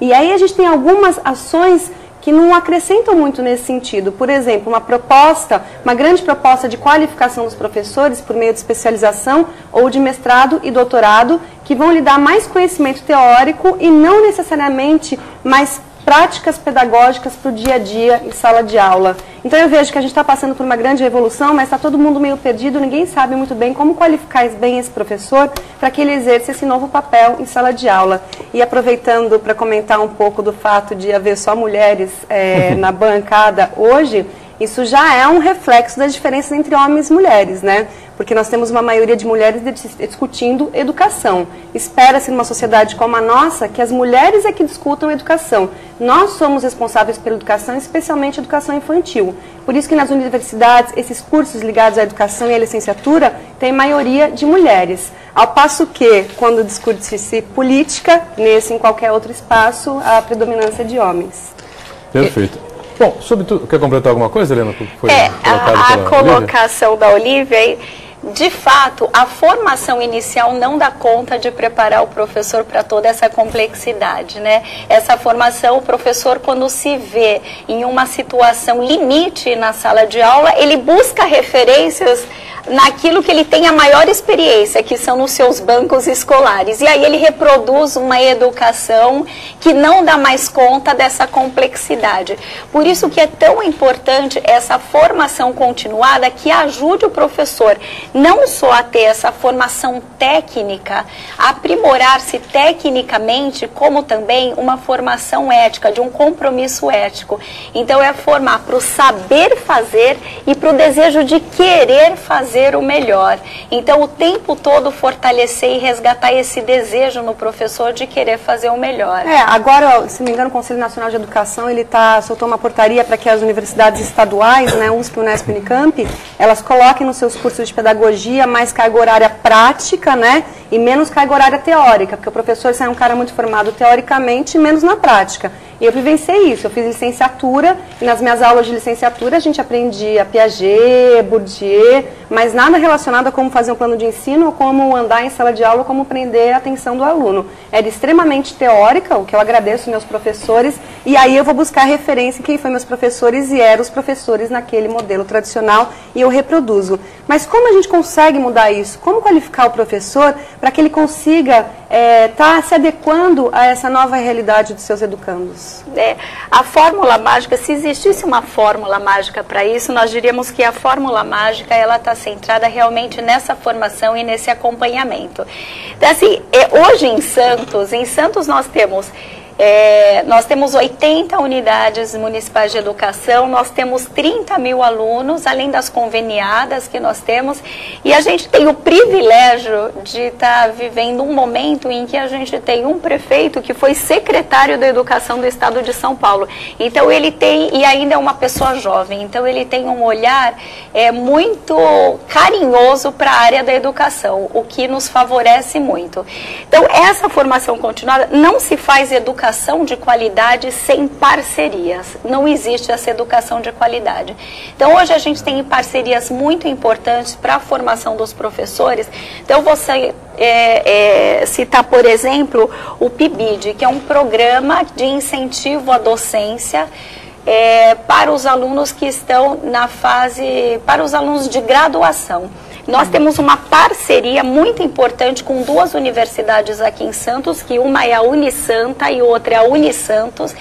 E aí a gente tem algumas ações que não acrescentam muito nesse sentido. Por exemplo, uma grande proposta de qualificação dos professores por meio de especialização ou de mestrado e doutorado, que vão lhe dar mais conhecimento teórico e não necessariamente mais práticas pedagógicas para o dia a dia em sala de aula. Então eu vejo que a gente está passando por uma grande revolução, mas está todo mundo meio perdido, ninguém sabe muito bem como qualificar bem esse professor para que ele exerça esse novo papel em sala de aula. E aproveitando para comentar um pouco do fato de haver só mulheres na bancada hoje, isso já é um reflexo das diferenças entre homens e mulheres, né? Porque nós temos uma maioria de mulheres discutindo educação. Espera-se numa sociedade como a nossa que as mulheres é que discutam educação. Nós somos responsáveis pela educação, especialmente educação infantil. Por isso que nas universidades, esses cursos ligados à educação e à licenciatura têm maioria de mulheres. Ao passo que, quando discute-se política, nesse em qualquer outro espaço, a predominância de homens. Perfeito. Bom, sobretudo, quer completar alguma coisa, Helena? A colocação da Olivia, de fato, a formação inicial não dá conta de preparar o professor para toda essa complexidade, né? Essa formação, o professor, quando se vê em uma situação limite na sala de aula, ele busca referências naquilo que ele tem a maior experiência, que são nos seus bancos escolares. E aí ele reproduz uma educação que não dá mais conta dessa complexidade. Por isso que é tão importante essa formação continuada que ajude o professor não só a ter essa formação técnica, a aprimorar-se tecnicamente, como também uma formação ética, de um compromisso ético. Então é formar para o saber fazer e para o desejo de querer fazer o melhor. Então, o tempo todo fortalecer e resgatar esse desejo no professor de querer fazer o melhor. Agora, se não me engano, o Conselho Nacional de Educação, ele soltou uma portaria para que as universidades estaduais, né, USP, Unesp, Unicamp, elas coloquem nos seus cursos de pedagogia mais carga horária prática, né, e menos carga horária teórica, porque o professor é um cara muito formado teoricamente e menos na prática. E eu vivenciei isso, eu fiz licenciatura, e nas minhas aulas de licenciatura a gente aprendia Piaget, Bourdieu, mas nada relacionado a como fazer um plano de ensino, ou como andar em sala de aula, ou como prender a atenção do aluno. Era extremamente teórica, o que eu agradeço meus professores, e aí eu vou buscar referência em quem foi meus professores, e eram os professores naquele modelo tradicional, e eu reproduzo. Mas como a gente consegue mudar isso? Como qualificar o professor para que ele consiga estar se adequando a essa nova realidade dos seus educandos? A fórmula mágica, se existisse uma fórmula mágica para isso, nós diríamos que a fórmula mágica ela está centrada realmente nessa formação e nesse acompanhamento. Então, assim, hoje em Santos nós temos 80 unidades municipais de educação, nós temos 30 mil alunos, além das conveniadas que nós temos, e a gente tem o privilégio de estar vivendo um momento em que a gente tem um prefeito que foi secretário da Educação do Estado de São Paulo. Então ele tem, e ainda é uma pessoa jovem, então ele tem um olhar muito carinhoso para a área da educação, o que nos favorece muito. Então essa formação continuada não se faz educação de qualidade sem parcerias. Não existe essa educação de qualidade. Então, hoje a gente tem parcerias muito importantes para a formação dos professores. Então, você citar, por exemplo, o PIBID, que é um programa de incentivo à docência para os alunos que estão na fase, para os alunos de graduação. Nós temos uma parceria muito importante com duas universidades aqui em Santos, que uma é a Unisanta e outra é a Unisantos.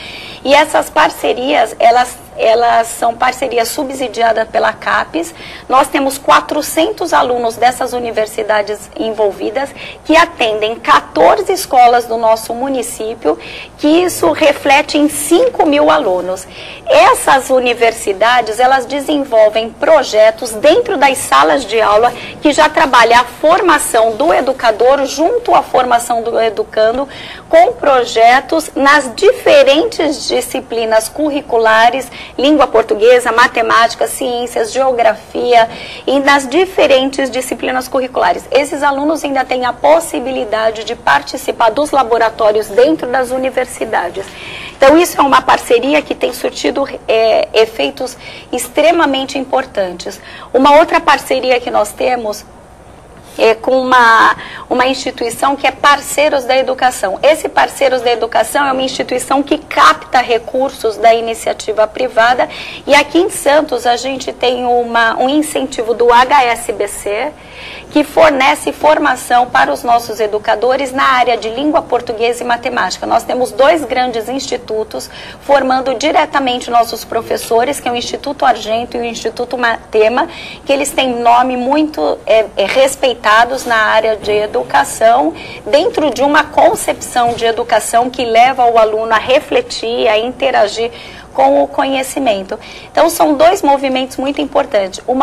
E essas parcerias, elas são parcerias subsidiadas pela CAPES. Nós temos 400 alunos dessas universidades envolvidas, que atendem 14 escolas do nosso município, que isso reflete em 5 mil alunos. Essas universidades, elas desenvolvem projetos dentro das salas de aula, que já trabalham a formação do educador junto à formação do educando, com projetos nas diferentes disciplinas curriculares, língua portuguesa, matemática, ciências, geografia, e nas diferentes disciplinas curriculares. Esses alunos ainda têm a possibilidade de participar dos laboratórios dentro das universidades. Então, isso é uma parceria que tem surtido efeitos extremamente importantes. Uma outra parceria que nós temos com uma instituição que é Parceiros da Educação. Esse Parceiros da Educação é uma instituição que capta recursos da iniciativa privada, e aqui em Santos a gente tem um incentivo do HSBC, que fornece formação para os nossos educadores na área de língua portuguesa e matemática. Nós temos 2 grandes institutos formando diretamente nossos professores, que é o Instituto Argento e o Instituto Matema, que eles têm nome muito respeitados na área de educação, dentro de uma concepção de educação que leva o aluno a refletir, a interagir com o conhecimento. Então, são 2 movimentos muito importantes. Um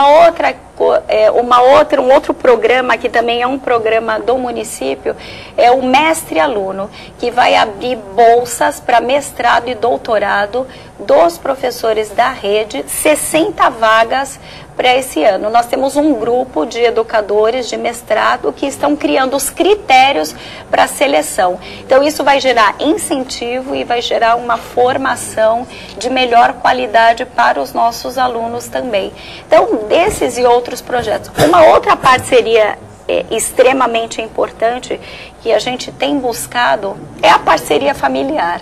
outro programa, que também é um programa do município, é o Mestre Aluno, que vai abrir bolsas para mestrado e doutorado dos professores da rede, 60 vagas para esse ano. Nós temos um grupo de educadores de mestrado que estão criando os critérios para a seleção. Então, isso vai gerar incentivo e vai gerar uma formação de melhor qualidade para os nossos alunos também. Então, desses e outros projetos. Uma outra parceria extremamente importante que a gente tem buscado é a parceria familiar.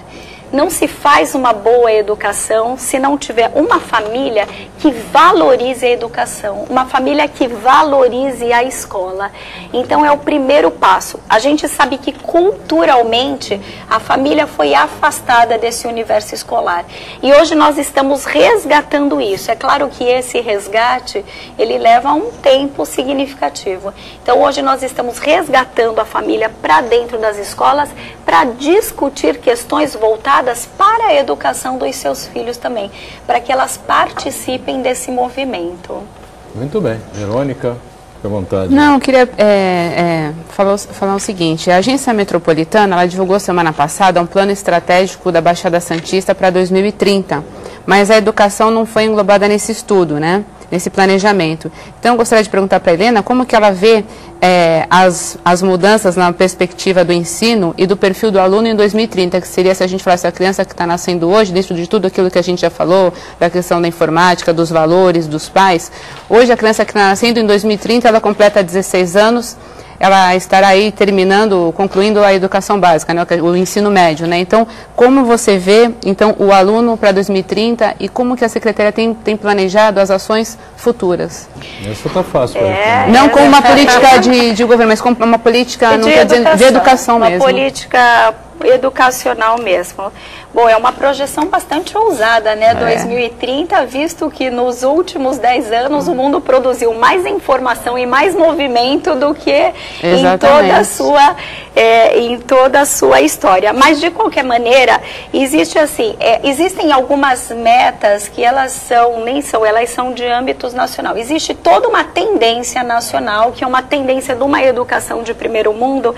Não se faz uma boa educação se não tiver uma família que valorize a educação, uma família que valorize a escola. Então, é o primeiro passo. A gente sabe que culturalmente a família foi afastada desse universo escolar. E hoje nós estamos resgatando isso. É claro que esse resgate, ele leva um tempo significativo. Então, hoje nós estamos resgatando a família para dentro das escolas para discutir questões voltadas para a educação dos seus filhos também, para que elas participem desse movimento. Muito bem. Verônica, fique à vontade. Não, eu queria falar o seguinte. A Agência Metropolitana, ela divulgou semana passada um plano estratégico da Baixada Santista para 2030, mas a educação não foi englobada nesse estudo, né? Nesse planejamento. Então, eu gostaria de perguntar para a Helena como que ela vê as mudanças na perspectiva do ensino e do perfil do aluno em 2030, que seria, se a gente falasse, a criança que está nascendo hoje, dentro de tudo aquilo que a gente já falou, da questão da informática, dos valores, dos pais. Hoje, a criança que está nascendo em 2030, ela completa 16 anos, ela estará aí concluindo a educação básica, né, o ensino médio, né? Então, como você vê, então, o aluno para 2030 e como que a Secretaria tem planejado as ações futuras? Isso está fácil. Não como uma política de governo, mas como uma política, não quer dizer, de educação mesmo. Uma política educacional mesmo. Bom, é uma projeção bastante ousada, né? 2030, visto que nos últimos 10 anos o mundo produziu mais informação e mais movimento do que em toda a sua história. Mas, de qualquer maneira, existem algumas metas que elas são de âmbito nacional. Existe toda uma tendência nacional, que é uma tendência de uma educação de primeiro mundo,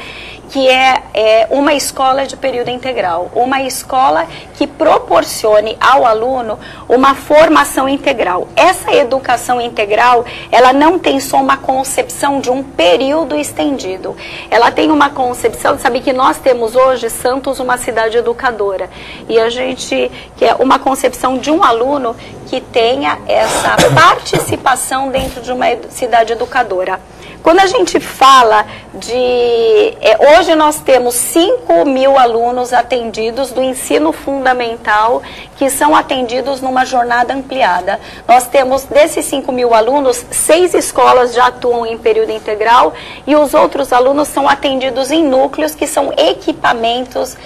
que é uma escola de período integral, uma escola que proporcione ao aluno uma formação integral. Essa educação integral, ela não tem só uma concepção de um período estendido, ela tem uma concepção, sabe que nós temos hoje, Santos, uma cidade educadora, e a gente quer uma concepção de um aluno que tenha essa participação dentro de uma cidade educadora. Quando a gente fala hoje nós temos 5.000 alunos atendidos do ensino fundamental que são atendidos numa jornada ampliada. Nós temos, desses 5.000 alunos, 6 escolas já atuam em período integral e os outros alunos são atendidos em núcleos que são equipamentos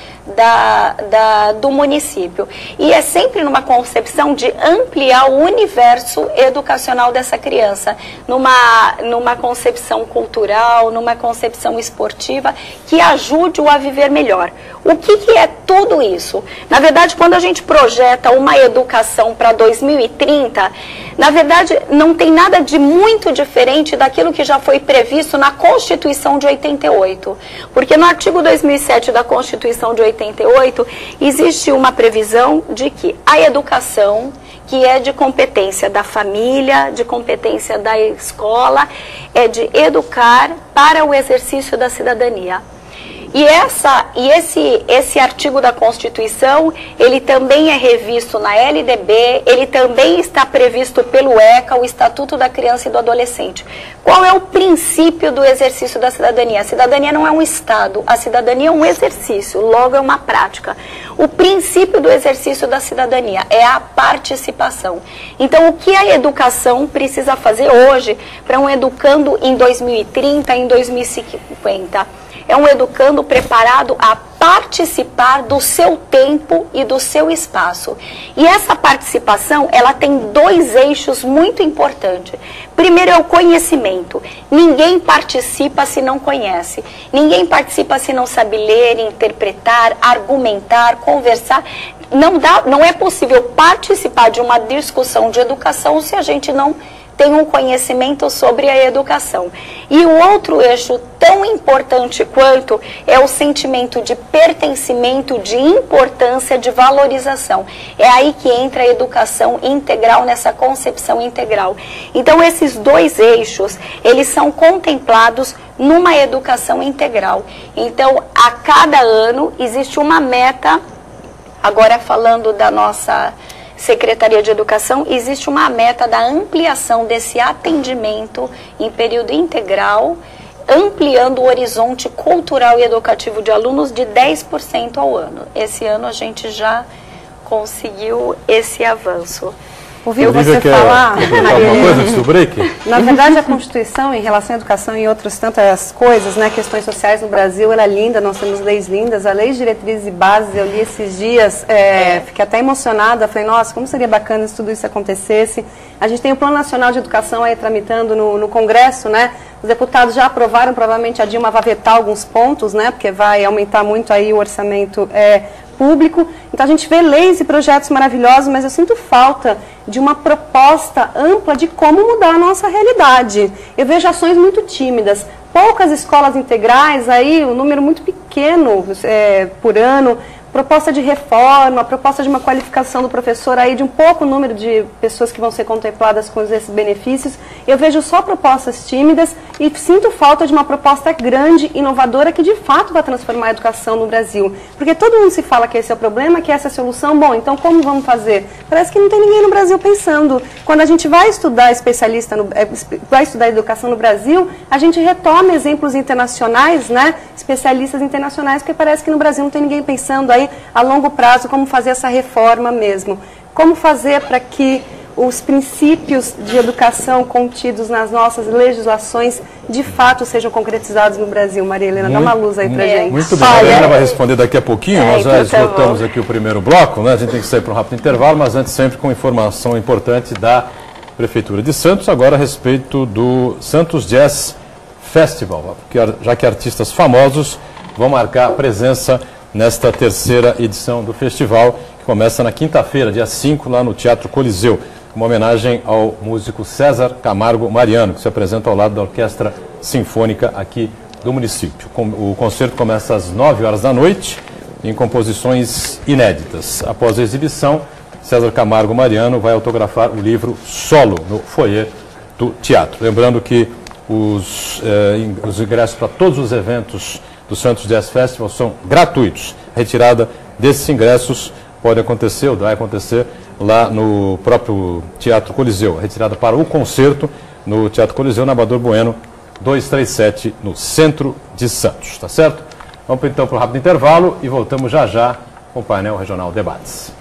do município. E é sempre numa concepção de ampliar o universo educacional dessa criança, numa concepção cultural, numa concepção esportiva que ajude-o a viver melhor. O que é tudo isso? Na verdade, quando a gente projeta uma educação para 2030, na verdade, não tem nada de muito diferente daquilo que já foi previsto na Constituição de 88. Porque no artigo 2007 da Constituição de 88, existe uma previsão de que a educação, que é de competência da família, de competência da escola, é de educar para o exercício da cidadania. E esse artigo da Constituição, ele também é revisto na LDB, ele também está previsto pelo ECA, o Estatuto da Criança e do Adolescente. Qual é o princípio do exercício da cidadania? A cidadania não é um estado, a cidadania é um exercício, logo é uma prática. O princípio do exercício da cidadania é a participação. Então, o que a educação precisa fazer hoje para um educando em 2030, em 2050? É um educando preparado a participar do seu tempo e do seu espaço. E essa participação, ela tem dois eixos muito importantes. Primeiro é o conhecimento. Ninguém participa se não conhece. Ninguém participa se não sabe ler, interpretar, argumentar, conversar. Não é possível participar de uma discussão de educação se a gente não tem um conhecimento sobre a educação. E o outro eixo tão importante quanto é o sentimento de pertencimento, de importância, de valorização. É aí que entra a educação integral, nessa concepção integral. Então, esses dois eixos, eles são contemplados numa educação integral. Então, a cada ano existe uma meta, agora falando da nossa Secretaria de Educação, existe uma meta da ampliação desse atendimento em período integral, ampliando o horizonte cultural e educativo de alunos de 10% ao ano. Esse ano a gente já conseguiu esse avanço. Ouviu você falar, Na verdade, a Constituição, em relação à educação e outras tantas coisas, né, questões sociais no Brasil, ela é linda, nós temos leis lindas, a Lei de Diretrizes e Bases, eu li esses dias, fiquei até emocionada, falei, nossa, como seria bacana se tudo isso acontecesse. A gente tem o Plano Nacional de Educação aí tramitando no Congresso, né, os deputados já aprovaram, provavelmente a Dilma vai vetar alguns pontos, né, porque vai aumentar muito aí o orçamento público. Então a gente vê leis e projetos maravilhosos, mas eu sinto falta de uma proposta ampla de como mudar a nossa realidade. Eu vejo ações muito tímidas, poucas escolas integrais, aí um número muito pequeno por ano, proposta de reforma, proposta de uma qualificação do professor, aí de um pouco número de pessoas que vão ser contempladas com esses benefícios. Eu vejo só propostas tímidas e sinto falta de uma proposta grande, inovadora, que de fato vai transformar a educação no Brasil. Porque todo mundo se fala que esse é o problema, que essa é a solução. Bom, então como vamos fazer? Parece que não tem ninguém no Brasil pensando. Quando a gente vai estudar vai estudar educação no Brasil, a gente retoma exemplos internacionais, né? Especialistas internacionais, porque parece que no Brasil não tem ninguém pensando aí a longo prazo como fazer essa reforma mesmo. Como fazer para que os princípios de educação contidos nas nossas legislações de fato sejam concretizados no Brasil. Maria Helena, dá uma luz aí pra gente. Muito bem, a Maria Helena vai responder daqui a pouquinho, nós já esgotamos aqui o primeiro bloco, né? A gente tem que sair para um rápido intervalo, mas antes sempre com informação importante da Prefeitura de Santos, agora a respeito do Santos Jazz Festival, já que artistas famosos vão marcar a presença nesta terceira edição do festival, que começa na quinta-feira, dia 5, lá no Teatro Coliseu, uma homenagem ao músico César Camargo Mariano, que se apresenta ao lado da Orquestra Sinfônica aqui do município. O concerto começa às 9 horas da noite, em composições inéditas. Após a exibição, César Camargo Mariano vai autografar o livro Solo, no foyer do teatro. Lembrando que os ingressos para todos os eventos do Santos Jazz Festival são gratuitos. A retirada desses ingressos pode acontecer, ou vai acontecer, lá no próprio Teatro Coliseu. A retirada para o concerto no Teatro Coliseu, na Amador Bueno, 237, no centro de Santos. Tá certo? Vamos então para um rápido intervalo e voltamos já já com o Painel Regional Debates.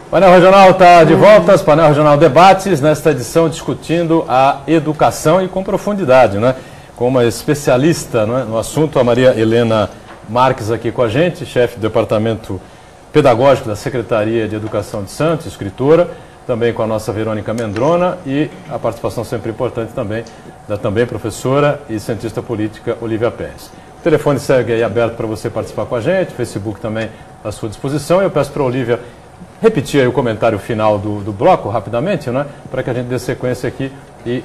O Painel Regional está de volta, Painel Regional Debates, nesta edição discutindo a educação e com profundidade, né? Com uma especialista, né, no assunto, a Maria Helena Marques aqui com a gente, chefe do Departamento Pedagógico da Secretaria de Educação de Santos, escritora, também com a nossa Verônica Mendrona e a participação sempre importante também da também professora e cientista política Olívia Pérez. O telefone segue aí aberto para você participar com a gente, o Facebook também à sua disposição. Eu peço para a Olívia repetir aí o comentário final do bloco, rapidamente, né, para que a gente dê sequência aqui e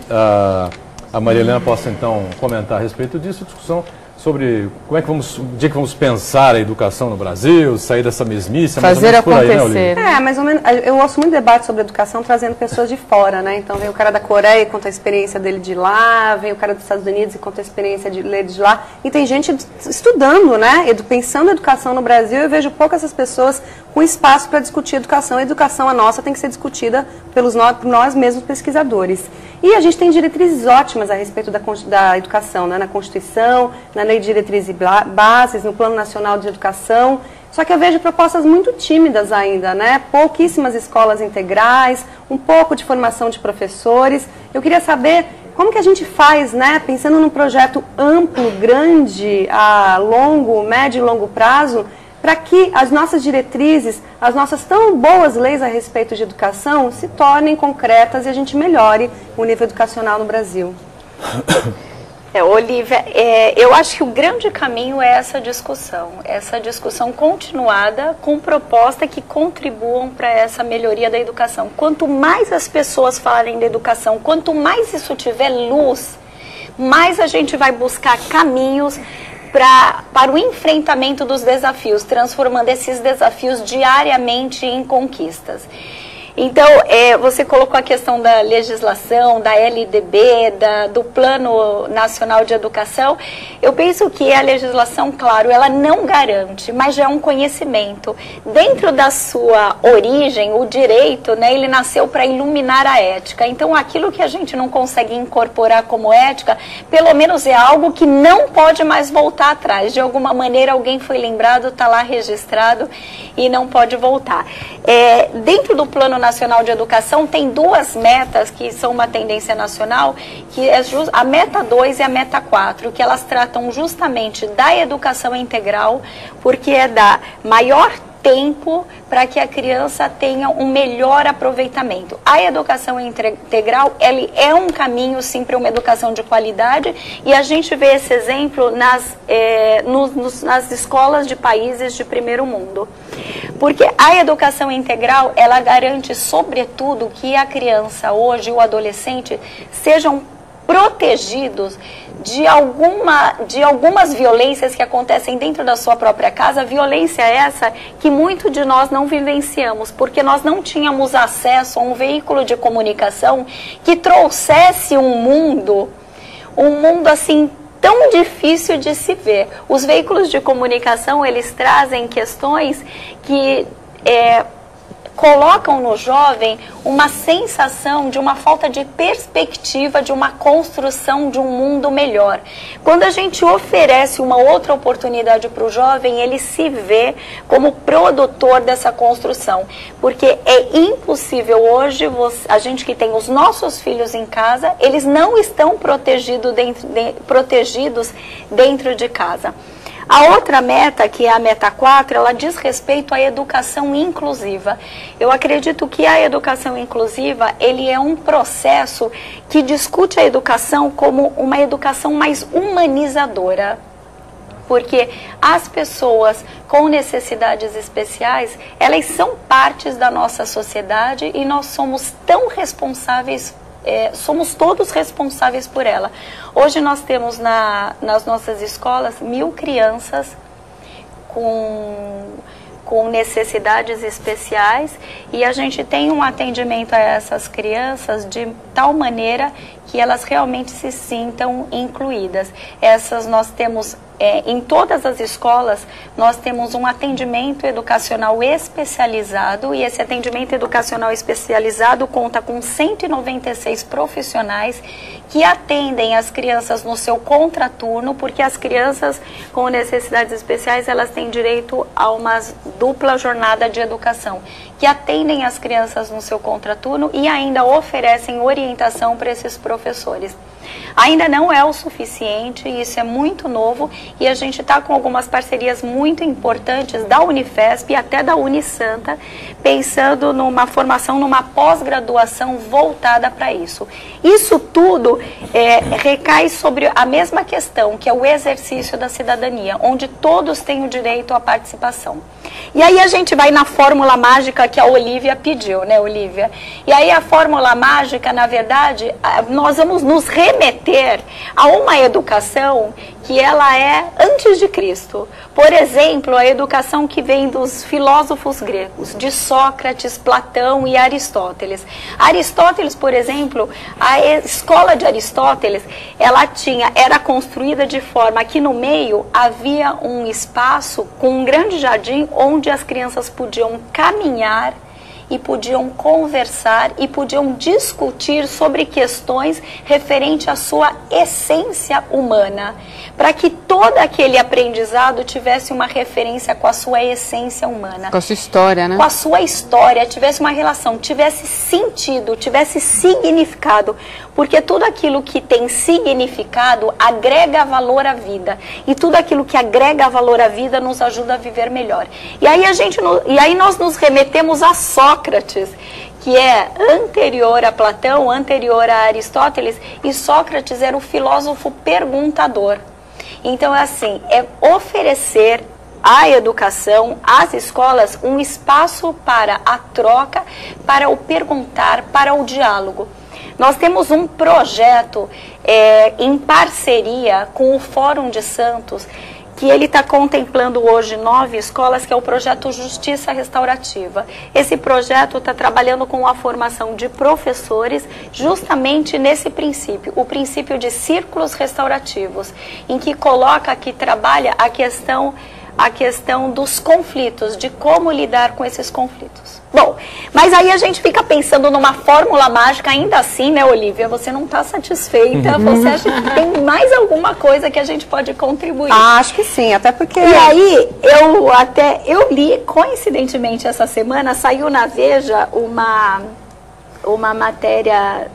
a Maria Helena possa então comentar a respeito disso, discussão sobre como é que o dia que vamos pensar a educação no Brasil, sair dessa mesmice, fazer acontecer. Por aí, né, mais ou menos. Eu ouço muito debate sobre educação trazendo pessoas de fora, né? Então vem o cara da Coreia e conta a experiência dele de lá, vem o cara dos Estados Unidos e conta a experiência dele de lá. E tem gente estudando, né? Pensando em educação no Brasil, eu vejo poucas essas pessoas com espaço para discutir educação. A educação, a nossa, tem que ser discutida por nós mesmos pesquisadores. E a gente tem diretrizes ótimas a respeito da educação, né? Na Constituição, na Lei de Diretrizes e Bases, no Plano Nacional de Educação. Só que eu vejo propostas muito tímidas ainda, né? Pouquíssimas escolas integrais, um pouco de formação de professores. Eu queria saber como que a gente faz, né? Pensando num projeto amplo, grande, a médio e longo prazo, para que as nossas diretrizes, as nossas tão boas leis a respeito de educação se tornem concretas e a gente melhore o nível educacional no Brasil. Olívia, eu acho que o grande caminho é essa discussão continuada com proposta que contribuam para essa melhoria da educação. Quanto mais as pessoas falarem de educação, quanto mais isso tiver luz, mais a gente vai buscar caminhos para o enfrentamento dos desafios, transformando esses desafios diariamente em conquistas. Então, você colocou a questão da legislação, da LDB, do Plano Nacional de Educação. Eu penso que a legislação, claro, ela não garante, mas já é um conhecimento. Dentro da sua origem, o direito, né, ele nasceu para iluminar a ética. Então, aquilo que a gente não consegue incorporar como ética, pelo menos é algo que não pode mais voltar atrás. De alguma maneira, alguém foi lembrado, está lá registrado e não pode voltar. Dentro do Plano Nacional de Educação tem duas metas que são uma tendência nacional, que é a meta 2 e a meta 4, que elas tratam justamente da educação integral, porque é dar maior tempo para que a criança tenha um melhor aproveitamento. A educação integral, ele é um caminho, sim, para uma educação de qualidade, e a gente vê esse exemplo nas escolas de países de primeiro mundo. Porque a educação integral, ela garante, sobretudo, que a criança hoje, o adolescente, sejam protegidos de algumas violências que acontecem dentro da sua própria casa, violência essa que muito de nós não vivenciamos, porque nós não tínhamos acesso a um veículo de comunicação que trouxesse um mundo assim tão difícil de se ver. Os veículos de comunicação, eles trazem questões que colocam no jovem uma sensação de uma falta de perspectiva, de uma construção de um mundo melhor. Quando a gente oferece uma outra oportunidade para o jovem, ele se vê como produtor dessa construção. Porque é impossível hoje, a gente que tem os nossos filhos em casa, eles não estão protegidos dentro de casa. A outra meta, que é a meta 4, ela diz respeito à educação inclusiva. Eu acredito que a educação inclusiva, ele é um processo que discute a educação como uma educação mais humanizadora. Porque as pessoas com necessidades especiais, elas são partes da nossa sociedade e nós somos tão responsáveis, somos todos responsáveis por ela. Hoje nós temos nas nossas escolas 1000 crianças com necessidades especiais, e a gente tem um atendimento a essas crianças de tal maneira que elas realmente se sintam incluídas. Nós temos, em todas as escolas, nós temos um atendimento educacional especializado, e esse atendimento educacional especializado conta com 196 profissionais que atendem as crianças no seu contraturno, porque as crianças com necessidades especiais, elas têm direito a uma dupla jornada de educação, que atendem as crianças no seu contraturno e ainda oferecem orientação para esses professores. Ainda não é o suficiente, isso é muito novo, e a gente está com algumas parcerias muito importantes da Unifesp e até da Unisanta, pensando numa formação, numa pós-graduação voltada para isso. Isso tudo recai sobre a mesma questão, que é o exercício da cidadania, onde todos têm o direito à participação. E aí a gente vai na fórmula mágica que a Olívia pediu, né, Olívia? E aí a fórmula mágica, na verdade, nós vamos nos remeter a uma educação que ela é antes de Cristo. Por exemplo, a educação que vem dos filósofos gregos, de Sócrates, Platão e Aristóteles. Aristóteles, por exemplo, a escola de Aristóteles, era construída de forma que no meio havia um espaço com um grande jardim onde as crianças podiam caminhar e podiam conversar e podiam discutir sobre questões referentes à sua essência humana, para que todo aquele aprendizado tivesse uma referência com a sua essência humana. Com a sua história, né? Com a sua história, tivesse uma relação, tivesse sentido, tivesse significado, porque tudo aquilo que tem significado agrega valor à vida, e tudo aquilo que agrega valor à vida nos ajuda a viver melhor. E aí nós nos remetemos a Sócrates, que é anterior a Platão, anterior a Aristóteles, e Sócrates era o filósofo perguntador. Então, é assim, é oferecer à educação, às escolas, um espaço para a troca, para o perguntar, para o diálogo. Nós temos um projeto em parceria com o Fórum de Santos, que ele está contemplando hoje 9 escolas, que é o projeto Justiça Restaurativa. Esse projeto está trabalhando com a formação de professores justamente nesse princípio, o princípio de círculos restaurativos, em que trabalha a questão dos conflitos, de como lidar com esses conflitos. Bom, mas aí a gente fica pensando numa fórmula mágica, ainda assim, né, Olivia? Você não está satisfeita, você acha que tem mais alguma coisa que a gente pode contribuir? Acho que sim, até porque... E aí, eu li, coincidentemente, essa semana, saiu na Veja uma matéria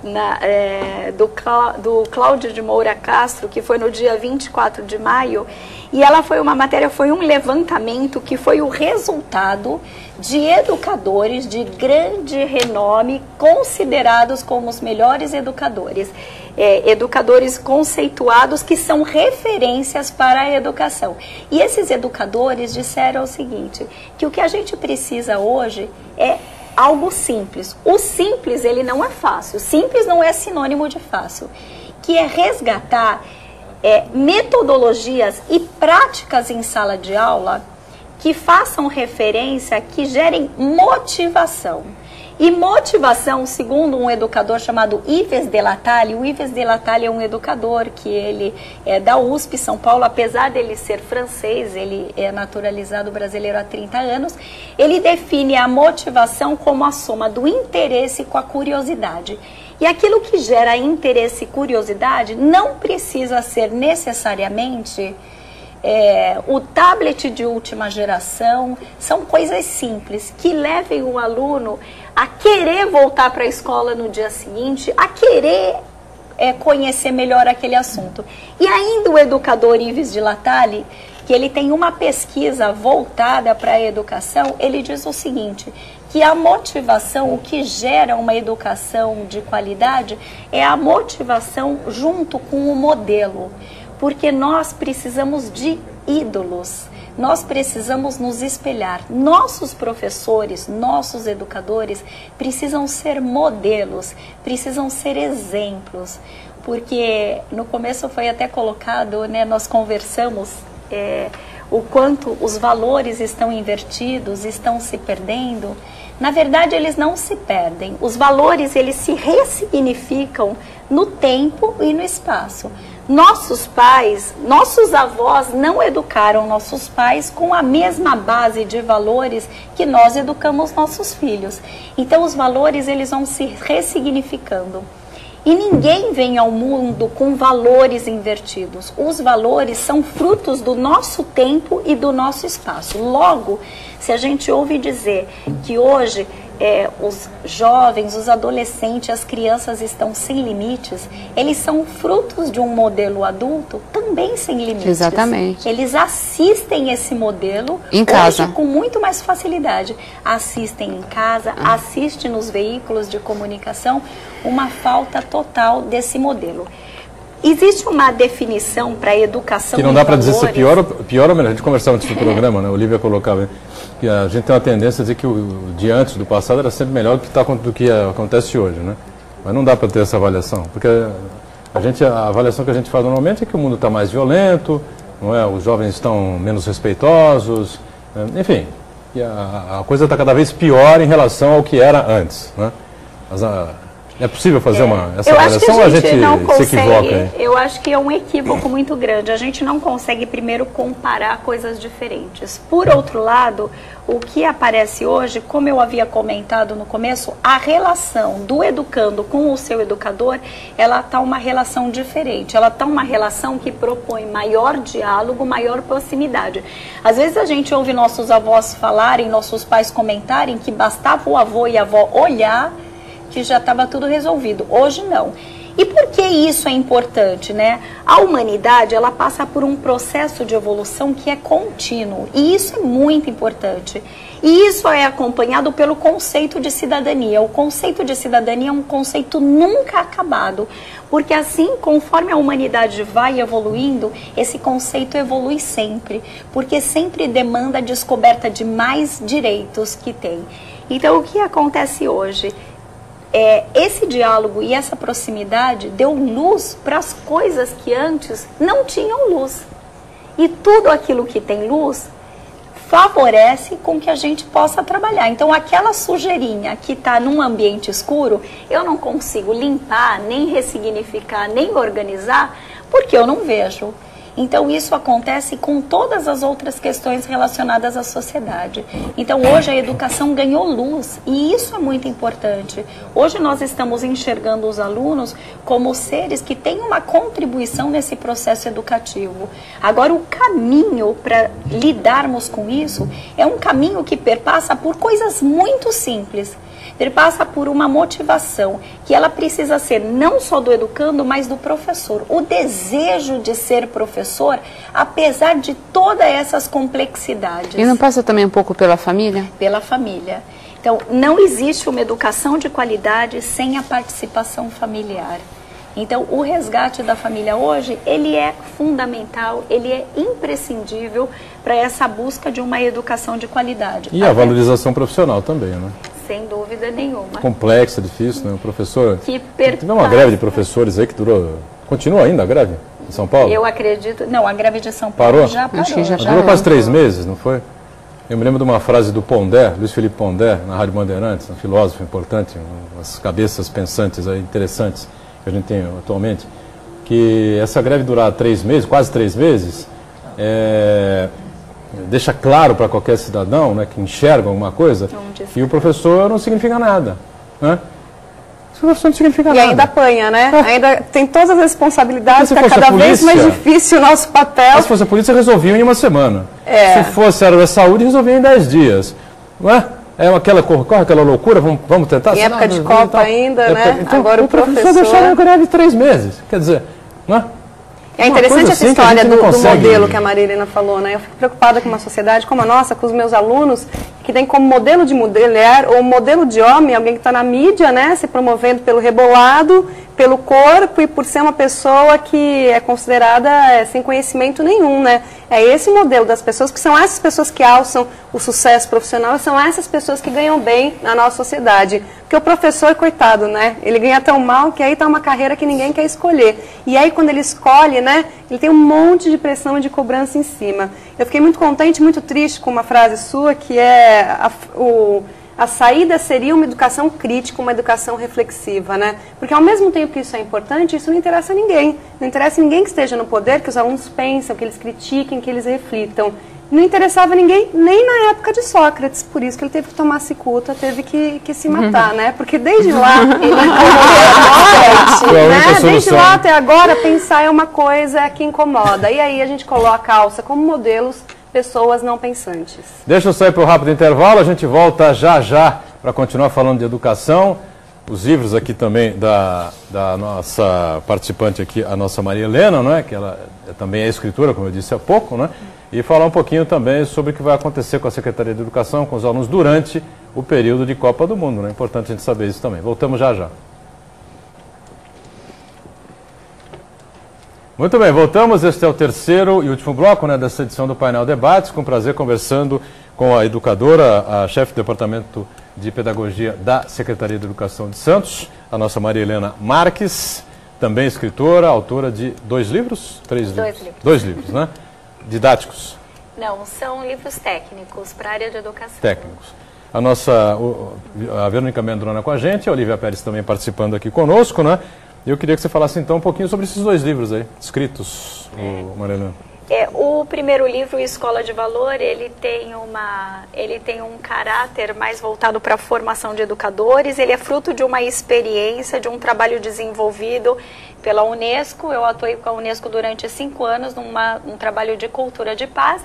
do Cláudio de Moura Castro, que foi no dia 24 de maio, e ela foi um levantamento que foi o resultado de educadores de grande renome, considerados como os melhores educadores, educadores conceituados que são referências para a educação. E esses educadores disseram o seguinte, que o que a gente precisa hoje é algo simples. O simples, ele não é fácil. Simples não é sinônimo de fácil. Que é resgatar metodologias e práticas em sala de aula que façam referência, que gerem motivação. E motivação, segundo um educador chamado Yves Delatale, o Yves Delatale é um educador que ele é da USP São Paulo, apesar dele ser francês, ele é naturalizado brasileiro há 30 anos, ele define a motivação como a soma do interesse com a curiosidade. E aquilo que gera interesse e curiosidade não precisa ser necessariamente o tablet de última geração, são coisas simples que levem o aluno a querer voltar para a escola no dia seguinte, a querer conhecer melhor aquele assunto. E ainda o educador Yves Delatale, que ele tem uma pesquisa voltada para a educação, ele diz o seguinte, que a motivação, o que gera uma educação de qualidade, é a motivação junto com o modelo. Porque nós precisamos de ídolos, nós precisamos nos espelhar. Nossos professores, nossos educadores precisam ser modelos, precisam ser exemplos. Porque no começo foi até colocado, né, nós conversamos o quanto os valores estão invertidos, estão se perdendo. Na verdade, eles não se perdem. Os valores, eles se ressignificam no tempo e no espaço. Nossos pais, nossos avós não educaram nossos pais com a mesma base de valores que nós educamos nossos filhos. Então, os valores, eles vão se ressignificando. E ninguém vem ao mundo com valores invertidos. Os valores são frutos do nosso tempo e do nosso espaço. Logo, se a gente ouve dizer que hoje os jovens, os adolescentes, as crianças estão sem limites, eles são frutos de um modelo adulto também sem limites. Exatamente. Eles assistem esse modelo em casa hoje com muito mais facilidade. Assistem em casa, assistem nos veículos de comunicação, uma falta total desse modelo. Existe uma definição para a educação. Que não dá para dizer se pior ou melhor. A gente conversava antes do programa, né? A Olivia colocava que a gente tem uma tendência a dizer que o de antes, do passado, era sempre melhor do que acontece hoje, né? Mas não dá para ter essa avaliação, porque A avaliação que a gente faz normalmente é que o mundo está mais violento, não é? Os jovens estão menos respeitosos, enfim, e a coisa está cada vez pior em relação ao que era antes, né? Mas é possível fazer essa avaliação ou a gente se equivoca? Eu acho que é um equívoco muito grande. A gente não consegue primeiro comparar coisas diferentes. Por outro lado, o que aparece hoje, como eu havia comentado no começo, a relação do educando com o seu educador, ela está uma relação diferente. Ela está uma relação que propõe maior diálogo, maior proximidade. Às vezes a gente ouve nossos avós falarem, nossos pais comentarem que bastava o avô e a avó olhar que já estava tudo resolvido. Hoje não. E por que isso é importante, né? A humanidade, ela passa por um processo de evolução que é contínuo. E isso é muito importante. E isso é acompanhado pelo conceito de cidadania. O conceito de cidadania é um conceito nunca acabado. Porque assim, conforme a humanidade vai evoluindo, esse conceito evolui sempre. Porque sempre demanda a descoberta de mais direitos que tem. Então, o que acontece hoje? Esse diálogo e essa proximidade deu luz para as coisas que antes não tinham luz. E tudo aquilo que tem luz favorece com que a gente possa trabalhar. Então, aquela sujeirinha que está num ambiente escuro, eu não consigo limpar, nem ressignificar, nem organizar, porque eu não vejo. Então, isso acontece com todas as outras questões relacionadas à sociedade. Então, hoje a educação ganhou luz e isso é muito importante. Hoje nós estamos enxergando os alunos como seres que têm uma contribuição nesse processo educativo. Agora, o caminho para lidarmos com isso é um caminho que perpassa por coisas muito simples. Ele passa por uma motivação que ela precisa ser não só do educando, mas do professor. O desejo de ser professor, apesar de todas essas complexidades. E não passa também um pouco pela família? Pela família. Então, não existe uma educação de qualidade sem a participação familiar. Então, o resgate da família hoje, ele é fundamental, ele é imprescindível para essa busca de uma educação de qualidade. E a valorização profissional também, né? Sem dúvida nenhuma. Complexa, difícil, né? O professor... Teve uma greve de professores aí que durou... Continua ainda a greve em São Paulo? Eu acredito... Não, a greve de São Paulo parou? Já parou. Acho que já durou quase 3 meses, não foi? Eu me lembro de uma frase do Pondé, Luiz Felipe Pondé, na Rádio Bandeirantes, um filósofo importante, umas cabeças pensantes aí, interessantes que a gente tem atualmente, que essa greve durar 3 meses, quase 3 meses, deixa claro para qualquer cidadão, né, que enxerga alguma coisa, que o professor não significa nada, né? O professor não significa nada. E ainda apanha, né? Ainda tem todas as responsabilidades, fica cada vez mais difícil o nosso papel. Se fosse a polícia, resolviam em uma semana. Se fosse a área da saúde, resolviam em 10 dias. Não é? Corre aquela loucura, vamos tentar? Em época de Copa ainda, né? Então, agora o professor deixaram a greve 3 meses. Quer dizer, não é? É interessante essa história do modelo que a Maria Helena falou, né? Eu fico preocupada com uma sociedade como a nossa, com os meus alunos, que tem como modelo de mulher ou modelo de homem alguém que está na mídia, né? Se promovendo pelo rebolado, pelo corpo e por ser uma pessoa que é considerada sem conhecimento nenhum, né? É esse modelo das pessoas, que são essas pessoas que alçam o sucesso profissional, são essas pessoas que ganham bem na nossa sociedade. Porque o professor, coitado, né? Ele ganha tão mal que aí está uma carreira que ninguém quer escolher. E aí quando ele escolhe, né? Ele tem um monte de pressão e de cobrança em cima. Eu fiquei muito contente, muito triste com uma frase sua, que é a saída seria uma educação crítica, uma educação reflexiva, né? Porque ao mesmo tempo que isso é importante, isso não interessa a ninguém. Não interessa a ninguém que esteja no poder, que os alunos pensam, que eles critiquem, que eles reflitam. Não interessava a ninguém nem na época de Sócrates, por isso que ele teve que tomar cicuta, teve que se matar, né? Porque desde lá, desde lá até agora, pensar é uma coisa que incomoda. E aí a gente coloca a alça como modelos, pessoas não pensantes. Deixa eu sair para o rápido intervalo, a gente volta já para continuar falando de educação. Os livros aqui também da nossa participante aqui, a nossa Maria Helena, não é? Que ela também é escritora, como eu disse há pouco, né? E falar um pouquinho também sobre o que vai acontecer com a Secretaria de Educação, com os alunos durante o período de Copa do Mundo, né? É importante a gente saber isso também. Voltamos já. Muito bem, voltamos. Este é o terceiro e último bloco, né, dessa edição do Painel Debates. Com prazer conversando com a educadora, a chefe do Departamento de Pedagogia da Secretaria de Educação de Santos, a nossa Maria Helena Marques. também escritora, autora de 2 livros? 3 livros? 2 livros, né? Didáticos? Não, são livros técnicos para a área de educação. Técnicos. A Verônica Mendrona com a gente, a Olivia Pérez também participando aqui conosco, né? Eu queria que você falasse então um pouquinho sobre esses 2 livros aí, escritos, Marilena. O primeiro livro, Escola de Valor, ele tem um caráter mais voltado para a formação de educadores. Ele é fruto de uma experiência, de um trabalho desenvolvido pela Unesco. Eu atuei com a Unesco durante 5 anos num trabalho de cultura de paz.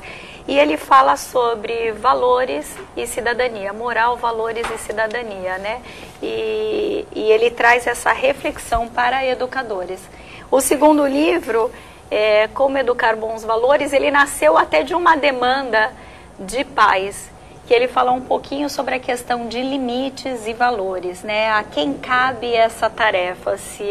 E ele fala sobre valores e cidadania, moral, valores e cidadania, né? E ele traz essa reflexão para educadores. O segundo livro, Como Educar Bons Valores, ele nasceu até de uma demanda de pais, que ele fala um pouquinho sobre a questão de limites e valores, né? A quem cabe essa tarefa, se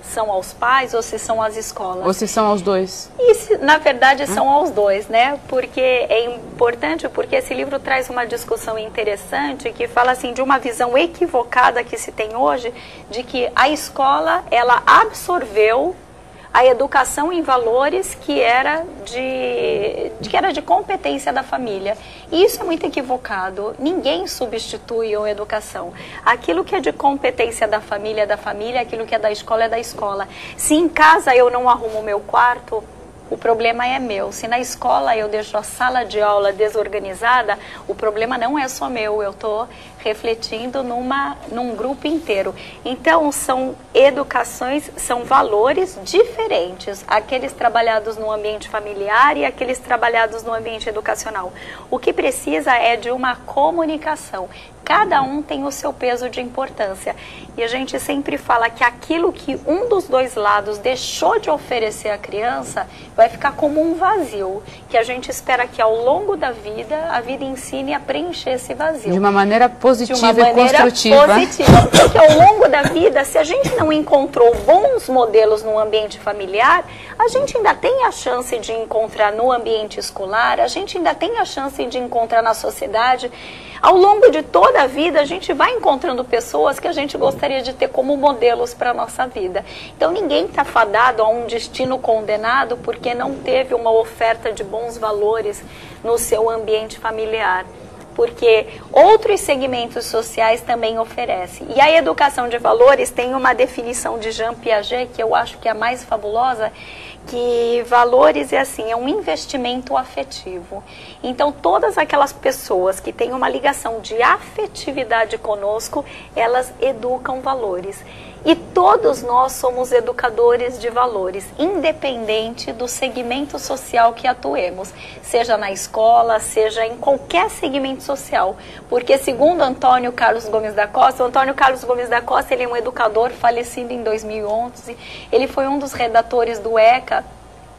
são aos pais ou se são às escolas. Ou se são aos 2. E, na verdade, são aos 2, né? Porque é importante, porque esse livro traz uma discussão interessante que fala, assim, de uma visão equivocada que se tem hoje, de que a escola, ela absorveu a educação em valores que era de competência da família. E isso é muito equivocado. Ninguém substitui a educação. Aquilo que é de competência da família é da família, aquilo que é da escola é da escola. Se em casa eu não arrumo o meu quarto, o problema é meu. Se na escola eu deixo a sala de aula desorganizada, o problema não é só meu, eu estou refletindo num grupo inteiro. Então, são educações, são valores diferentes, aqueles trabalhados no ambiente familiar e aqueles trabalhados no ambiente educacional. O que precisa é de uma comunicação. Cada um tem o seu peso de importância. E a gente sempre fala que aquilo que um dos 2 lados deixou de oferecer à criança vai ficar como um vazio, que a gente espera que ao longo da vida, a vida ensine a preencher esse vazio. De uma maneira positiva e construtiva. Porque ao longo da vida, se a gente não encontrou bons modelos no ambiente familiar, a gente ainda tem a chance de encontrar no ambiente escolar, a gente ainda tem a chance de encontrar na sociedade. Ao longo de toda a vida, a gente vai encontrando pessoas que a gente gostaria de ter como modelos para a nossa vida. Então, ninguém está fadado a um destino condenado porque não teve uma oferta de bons valores no seu ambiente familiar. Porque outros segmentos sociais também oferecem. E a educação de valores tem uma definição de Jean Piaget, que eu acho que é a mais fabulosa, que valores é um investimento afetivo. Então, todas aquelas pessoas que têm uma ligação de afetividade conosco, elas educam valores. E todos nós somos educadores de valores, independente do segmento social que atuemos, seja na escola, seja em qualquer segmento social. Porque, segundo Antônio Carlos Gomes da Costa, o Antônio Carlos Gomes da Costa, ele é um educador falecido em 2011, ele foi um dos redatores do ECA,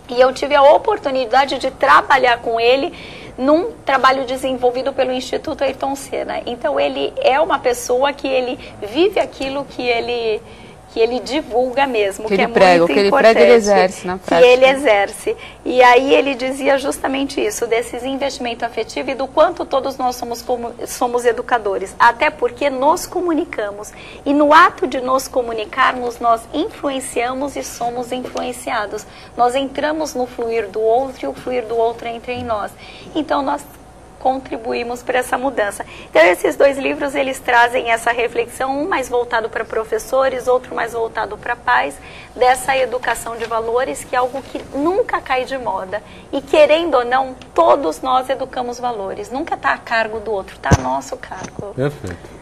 e eu tive a oportunidade de trabalhar com ele num trabalho desenvolvido pelo Instituto Ayrton Senna. Então, ele é uma pessoa que ele vive aquilo que ele divulga mesmo, que é muito importante. Que ele prega, ele exerce na prática. Que ele exerce. E aí ele dizia justamente isso, desses investimentos afetivos e do quanto todos nós somos educadores. Até porque nos comunicamos. E no ato de nos comunicarmos, nós influenciamos e somos influenciados. Nós entramos no fluir do outro e o fluir do outro entra em nós. Então, nós contribuímos para essa mudança. Então, esses 2 livros, eles trazem essa reflexão, um mais voltado para professores, outro mais voltado para pais, dessa educação de valores, que é algo que nunca cai de moda. E, querendo ou não, todos nós educamos valores. Nunca está a cargo do outro, está a nosso cargo. Perfeito.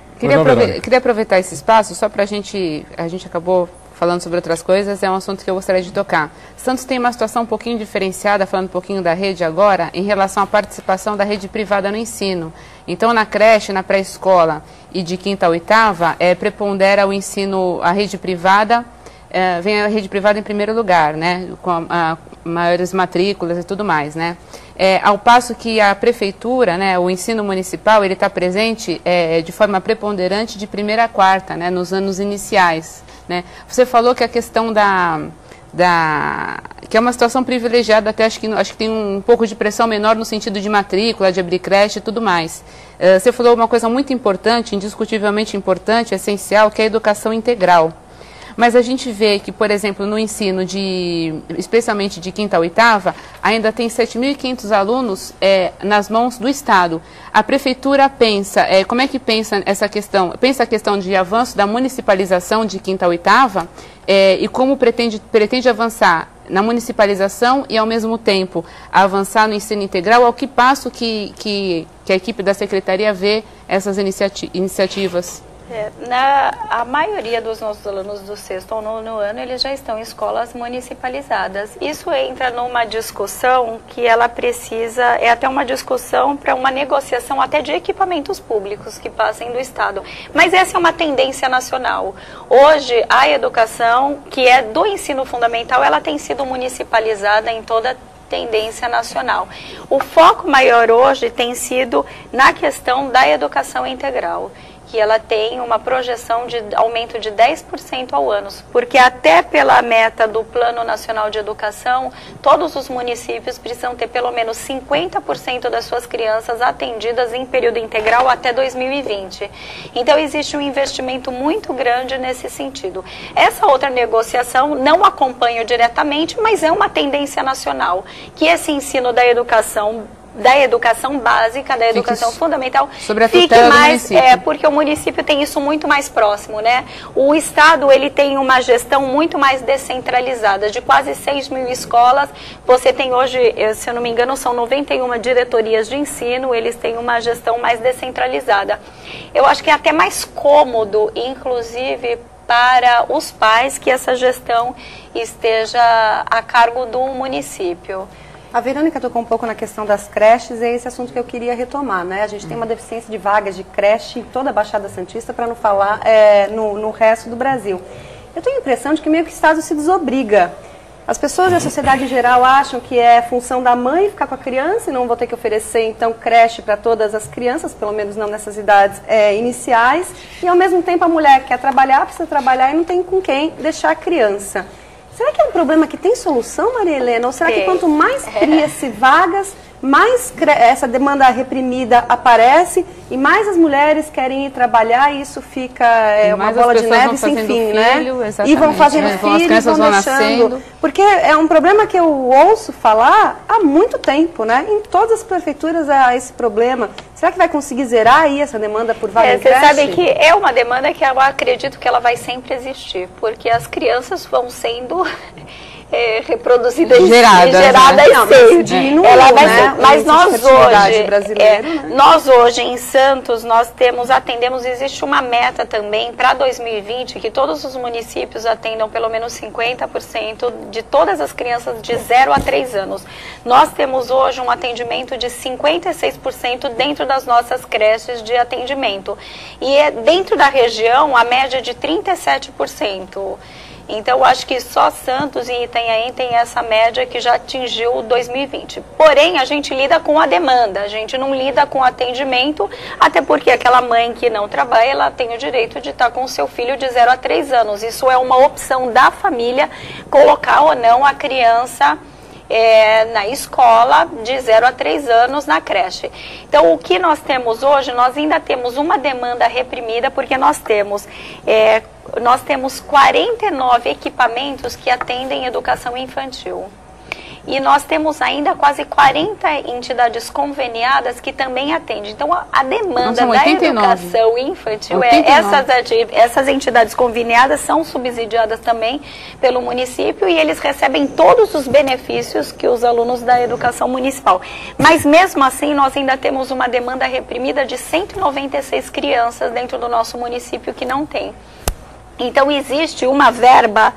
Queria aproveitar esse espaço, só para a gente acabou falando sobre outras coisas, é um assunto que eu gostaria de tocar. Santos tem uma situação um pouquinho diferenciada, falando um pouquinho da rede agora, em relação à participação da rede privada no ensino. Então, na creche, na pré-escola e de 5ª a 8ª, prepondera o ensino, a rede privada, vem a rede privada em primeiro lugar, né, com maiores matrículas e tudo mais, né. Ao passo que a prefeitura, né, o ensino municipal, ele está presente de forma preponderante de 1ª a 4ª, né, nos anos iniciais. Né? Você falou que a questão que é uma situação privilegiada, até acho que tem um pouco de pressão menor no sentido de matrícula, de abrir creche e tudo mais. Você falou uma coisa muito importante, indiscutivelmente importante, essencial, que é a educação integral. Mas a gente vê que, por exemplo, no ensino, especialmente de 5ª a 8ª, ainda tem 7.500 alunos nas mãos do Estado. A Prefeitura pensa, como é que pensa essa questão? Pensa a questão de avanço da municipalização de 5ª a 8ª e como pretende avançar na municipalização e, ao mesmo tempo, avançar no ensino integral, ao que passo que a equipe da Secretaria vê essas iniciativas? A maioria dos nossos alunos do 6º ao 9º ano, eles já estão em escolas municipalizadas. Isso entra numa discussão que ela precisa, até uma discussão para uma negociação até de equipamentos públicos que passem do Estado. Mas essa é uma tendência nacional. Hoje, a educação, que é do ensino fundamental, ela tem sido municipalizada em toda a tendência nacional. O foco maior hoje tem sido na questão da educação integral, que ela tem uma projeção de aumento de 10% ao ano, porque até pela meta do Plano Nacional de Educação, todos os municípios precisam ter pelo menos 50% das suas crianças atendidas em período integral até 2020. Então existe um investimento muito grande nesse sentido. Essa outra negociação não acompanho diretamente, mas é uma tendência nacional, que esse ensino da educação básica, da educação fundamental, fique mais, porque o município tem isso muito mais próximo, né? O Estado, ele tem uma gestão muito mais descentralizada, de quase 6.000 escolas, você tem hoje, se eu não me engano, são 91 diretorias de ensino, eles têm uma gestão mais descentralizada. Eu acho que é até mais cômodo, inclusive, para os pais, que essa gestão esteja a cargo do município. A Verônica tocou um pouco na questão das creches, e é esse assunto que eu queria retomar, né? A gente tem uma deficiência de vagas de creche em toda a Baixada Santista, para não falar no resto do Brasil. Eu tenho a impressão de que meio que o Estado se desobriga. As pessoas da sociedade em geral acham que é função da mãe ficar com a criança e não vou ter que oferecer, então, creche para todas as crianças, pelo menos não nessas idades iniciais, e ao mesmo tempo a mulher que quer trabalhar, precisa trabalhar e não tem com quem deixar a criança. Será que é um problema que tem solução, Maria Helena? Ou será que quanto mais cria-se vagas, mais essa demanda reprimida aparece e mais as mulheres querem ir trabalhar e isso fica uma bola de neve sem fim, né? E vão fazendo filho e vão deixando. Porque é um problema que eu ouço falar há muito tempo, né? Em todas as prefeituras há esse problema. Será que vai conseguir zerar aí essa demanda por vaga em creche? Você sabe que é uma demanda que eu acredito que ela vai sempre existir, porque as crianças vão sendo reproduzidas geradas sempre. Ela vai ser, mas nós hoje em Santos atendemos, existe uma meta também para 2020 que todos os municípios atendam pelo menos 50% de todas as crianças de 0 a 3 anos. Nós temos hoje um atendimento de 56% dentro das nossas creches de atendimento. E dentro da região a média de 37%. Então, eu acho que só Santos e Itanhaém tem essa média que já atingiu 2020. Porém, a gente lida com a demanda, a gente não lida com o atendimento, até porque aquela mãe que não trabalha, ela tem o direito de estar com o seu filho de 0 a 3 anos. Isso é uma opção da família, colocar ou não a criança na escola de 0 a 3 anos na creche. Então, o que nós temos hoje, nós ainda temos uma demanda reprimida, porque nós temos 49 equipamentos que atendem educação infantil. E nós temos ainda quase 40 entidades conveniadas que também atendem. Então, a demanda da educação infantil, essas entidades conveniadas são subsidiadas também pelo município e eles recebem todos os benefícios que os alunos da educação municipal. Mas, mesmo assim, nós ainda temos uma demanda reprimida de 196 crianças dentro do nosso município que não tem. Então, existe uma verba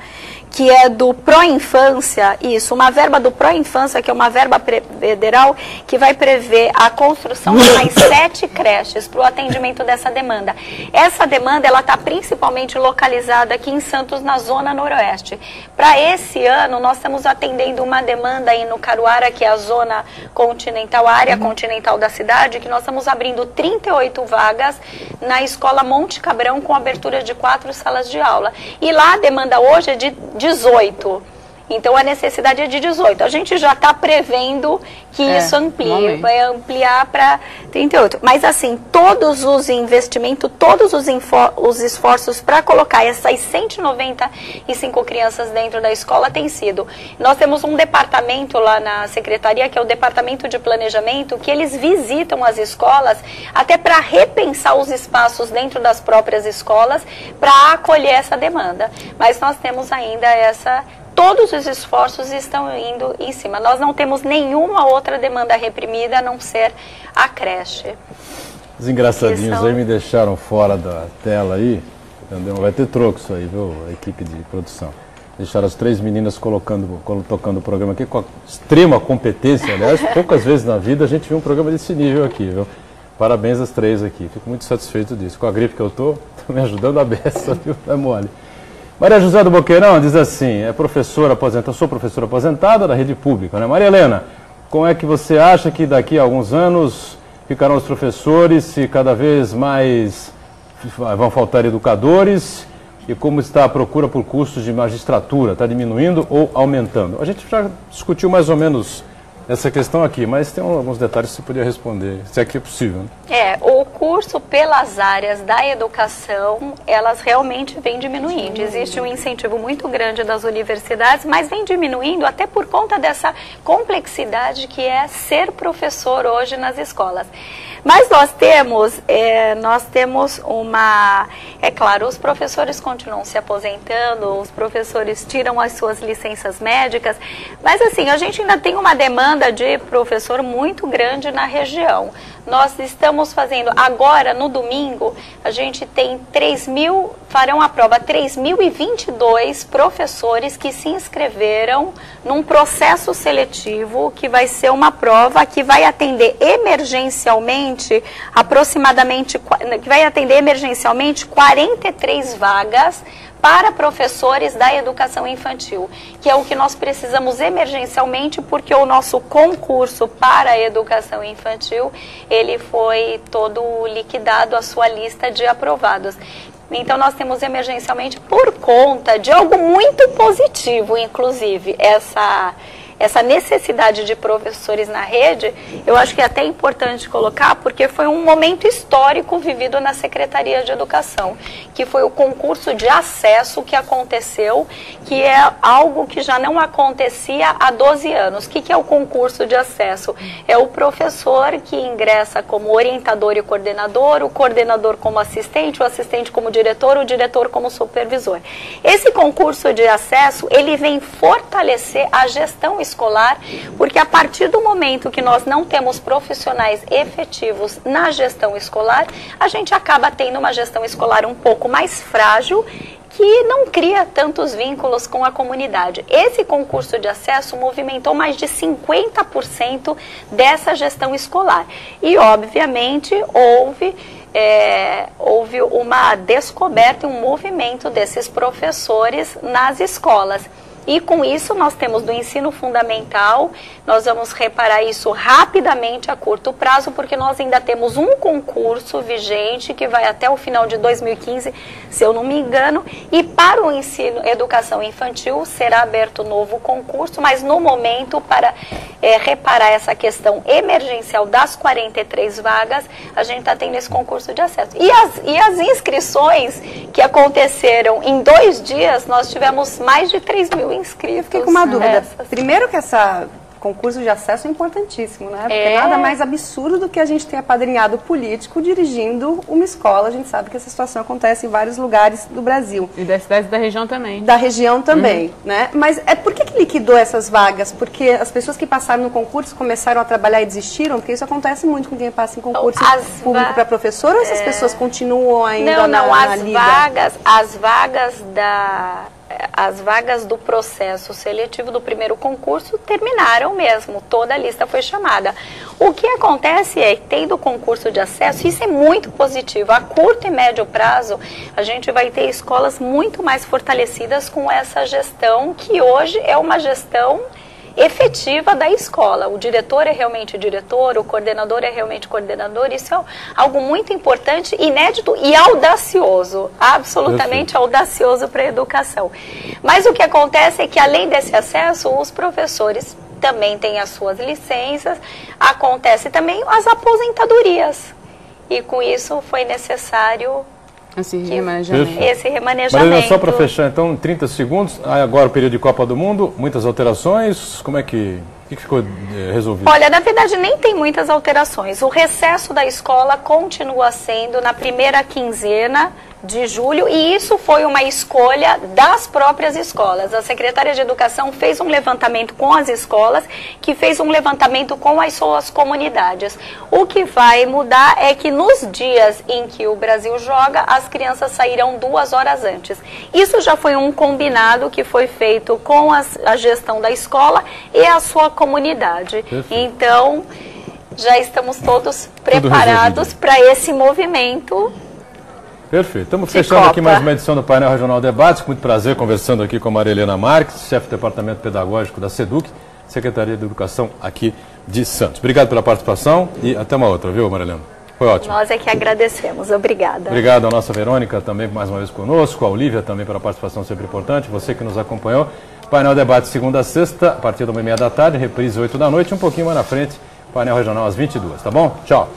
que é do Pró-Infância, uma verba do Pró-Infância, que é uma verba federal, que vai prever a construção de mais 7 creches para o atendimento dessa demanda. Essa demanda, ela está principalmente localizada aqui em Santos, na Zona Noroeste. Para esse ano, nós estamos atendendo uma demanda aí no Caruara, que é a zona continental, a área continental da cidade, que nós estamos abrindo 38 vagas na Escola Monte Cabrão, com abertura de 4 salas de aula. E lá a demanda hoje é de 18. Então a necessidade é de 18. A gente já está prevendo que isso amplie, vai ampliar para 38. Mas assim, todos os investimentos, todos os esforços para colocar essas 195 crianças dentro da escola tem sido. Nós temos um departamento lá na secretaria, que é o departamento de planejamento, que eles visitam as escolas até para repensar os espaços dentro das próprias escolas para acolher essa demanda. Mas nós temos ainda todos os esforços estão indo em cima. Nós não temos nenhuma outra demanda reprimida a não ser a creche. Os engraçadinhos aí me deixaram fora da tela aí, entendeu? Vai ter troco isso aí, viu, a equipe de produção. Deixaram as 3 meninas tocando o programa aqui com extrema competência. Aliás, poucas vezes na vida a gente viu um programa desse nível aqui, viu? Parabéns às 3 aqui, fico muito satisfeito disso. Com a gripe que eu tô me ajudando a beça, viu? É mole. Maria José do Boqueirão diz assim, sou professora aposentada da rede pública, né? Maria Helena, como é que você acha que daqui a alguns anos ficarão os professores, se cada vez mais vão faltar educadores, e como está a procura por cursos de magistratura? Está diminuindo ou aumentando? A gente já discutiu mais ou menos essa questão aqui, mas tem alguns detalhes que você poderia responder, se aqui é possível. Né? O curso pelas áreas da educação, elas realmente vêm diminuindo. Existe um incentivo muito grande das universidades, mas vem diminuindo até por conta dessa complexidade que é ser professor hoje nas escolas. Mas nós temos é claro, os professores continuam se aposentando, os professores tiram as suas licenças médicas, mas assim, a gente ainda tem uma demanda de professor muito grande na região. Nós estamos fazendo, agora no domingo, a gente tem farão a prova 3.022 professores que se inscreveram num processo seletivo, que vai ser uma prova que vai atender emergencialmente, que vai atender emergencialmente 43 vagas para professores da educação infantil, que é o que nós precisamos emergencialmente, porque o nosso concurso para a educação infantil, ele foi todo liquidado, a sua lista de aprovados. Então nós temos emergencialmente, por conta de algo muito positivo, inclusive, essa necessidade de professores na rede, eu acho que é até importante colocar, porque foi um momento histórico vivido na Secretaria de Educação, que foi o concurso de acesso que aconteceu, que é algo que já não acontecia há 12 anos. O que é o concurso de acesso? É o professor que ingressa como orientador e coordenador, o coordenador como assistente, o assistente como diretor, o diretor como supervisor. Esse concurso de acesso, ele vem fortalecer a gestão escolar, porque a partir do momento que nós não temos profissionais efetivos na gestão escolar, a gente acaba tendo uma gestão escolar um pouco mais frágil, que não cria tantos vínculos com a comunidade. Esse concurso de acesso movimentou mais de 50% dessa gestão escolar. E, obviamente, houve uma descoberta e um movimento desses professores nas escolas. E com isso nós temos do ensino fundamental, nós vamos reparar isso rapidamente a curto prazo, porque nós ainda temos um concurso vigente que vai até o final de 2015, se eu não me engano, e para o ensino educação infantil será aberto novo concurso, mas no momento para reparar essa questão emergencial das 43 vagas, a gente está tendo esse concurso de acesso. E as inscrições que aconteceram em 2 dias, nós tivemos mais de 3.000 inscritos. Fiquei com uma dúvida. Primeiro que essa concurso de acesso é importantíssimo, né? Porque nada mais absurdo do que a gente ter apadrinhado político dirigindo uma escola. A gente sabe que essa situação acontece em vários lugares do Brasil. E das cidades da região também. Da região também, né? Mas por que liquidou essas vagas? Porque as pessoas que passaram no concurso começaram a trabalhar e desistiram? Porque isso acontece muito com quem passa em concurso público para professor, ou essas pessoas continuam ainda na lida? As vagas do processo seletivo do primeiro concurso terminaram mesmo, toda a lista foi chamada. O que acontece é que, tendo concurso de acesso, isso é muito positivo. A curto e médio prazo, a gente vai ter escolas muito mais fortalecidas com essa gestão, que hoje é uma gestão efetiva da escola. O diretor é realmente diretor, o coordenador é realmente coordenador. Isso é algo muito importante, inédito e audacioso, absolutamente audacioso para a educação. Mas o que acontece é que, além desse acesso, os professores também têm as suas licenças, acontece também as aposentadorias. E com isso foi necessário esse remanejamento. Marilena, só para fechar, então, 30 segundos, agora o período de Copa do Mundo, muitas alterações, como é que ficou resolvido? Olha, na verdade nem tem muitas alterações. O recesso da escola continua sendo na primeira quinzena de julho, e isso foi uma escolha das próprias escolas. A Secretaria de Educação fez um levantamento com as escolas, que fez um levantamento com as suas comunidades. O que vai mudar é que nos dias em que o Brasil joga, as crianças sairão 2 horas antes. Isso já foi um combinado que foi feito com a gestão da escola e a sua comunidade. Então, já estamos todos preparados para esse movimento. Perfeito. Estamos fechando aqui mais uma edição do Painel Regional Debates. Com muito prazer conversando aqui com a Maria Helena Marques, chefe do Departamento Pedagógico da SEDUC, Secretaria de Educação aqui de Santos. Obrigado pela participação e até uma outra, viu, Maria Helena? Foi ótimo. Nós é que agradecemos. Obrigada. Obrigado à nossa Verônica também mais uma vez conosco, a Olívia também pela participação sempre importante, você que nos acompanhou. Painel Debate segunda a sexta, a partir da 1h30 da tarde, reprise 8 da noite, um pouquinho mais na frente, Painel Regional às 22, tá bom? Tchau.